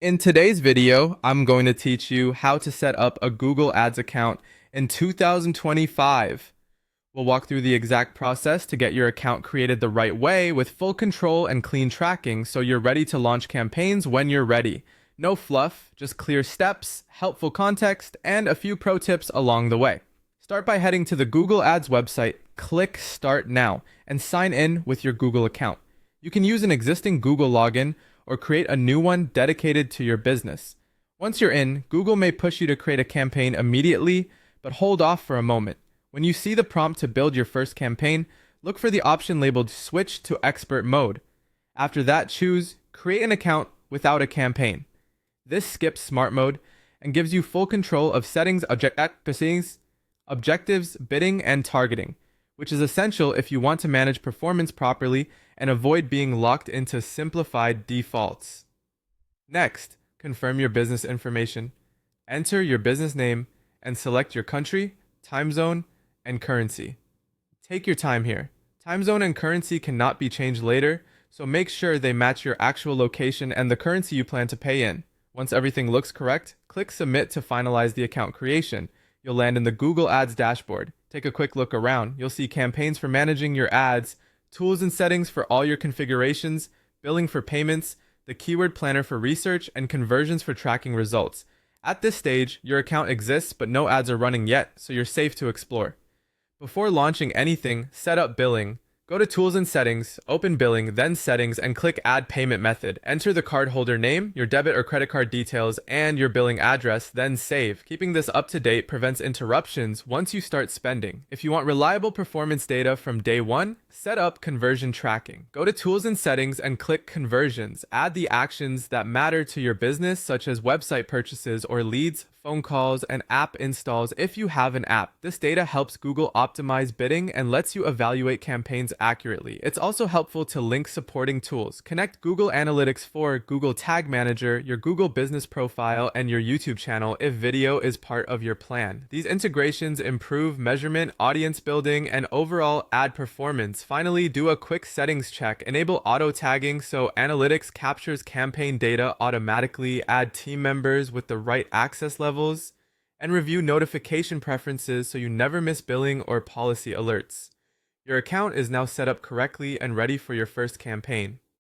In today's video, I'm going to teach you how to set up a Google Ads account in 2025. We'll walk through the exact process to get your account created the right way with full control and clean tracking so you're ready to launch campaigns when you're ready. No fluff, just clear steps, helpful context, and a few pro tips along the way. Start by heading to the Google Ads website, click Start Now, and sign in with your Google account. You can use an existing Google login or create a new one dedicated to your business. Once you're in, Google may push you to create a campaign immediately, but hold off for a moment. When you see the prompt to build your first campaign, look for the option labeled Switch to Expert Mode. After that, choose Create an Account without a campaign. This skips Smart Mode and gives you full control of settings, objectives, bidding, and targeting, which is essential if you want to manage performance properly and avoid being locked into simplified defaults. Next, confirm your business information. Enter your business name and select your country, time zone, and currency. Take your time here. Time zone and currency cannot be changed later, so make sure they match your actual location and the currency you plan to pay in. Once everything looks correct, click Submit to finalize the account creation. You'll land in the Google Ads dashboard. Take a quick look around. You'll see campaigns for managing your ads, tools and settings for all your configurations, billing for payments, the keyword planner for research, and conversions for tracking results. At this stage, your account exists, but no ads are running yet, so you're safe to explore. Before launching anything, set up billing. Go to Tools and Settings, open Billing, then Settings, and click Add Payment Method. Enter the cardholder name, your debit or credit card details, and your billing address, then save. Keeping this up to date prevents interruptions once you start spending. If you want reliable performance data from day one, set up conversion tracking. Go to Tools and Settings and click Conversions. Add the actions that matter to your business, such as website purchases or leads, phone calls, and app installs if you have an app. This data helps Google optimize bidding and lets you evaluate campaigns accurately. It's also helpful to link supporting tools. Connect Google Analytics 4, Google Tag Manager, your Google Business Profile, and your YouTube channel if video is part of your plan. These integrations improve measurement, audience building, and overall ad performance. Finally, do a quick settings check. Enable auto tagging so analytics captures campaign data automatically, add team members with the right access levels, and review notification preferences so you never miss billing or policy alerts. Your account is now set up correctly and ready for your first campaign.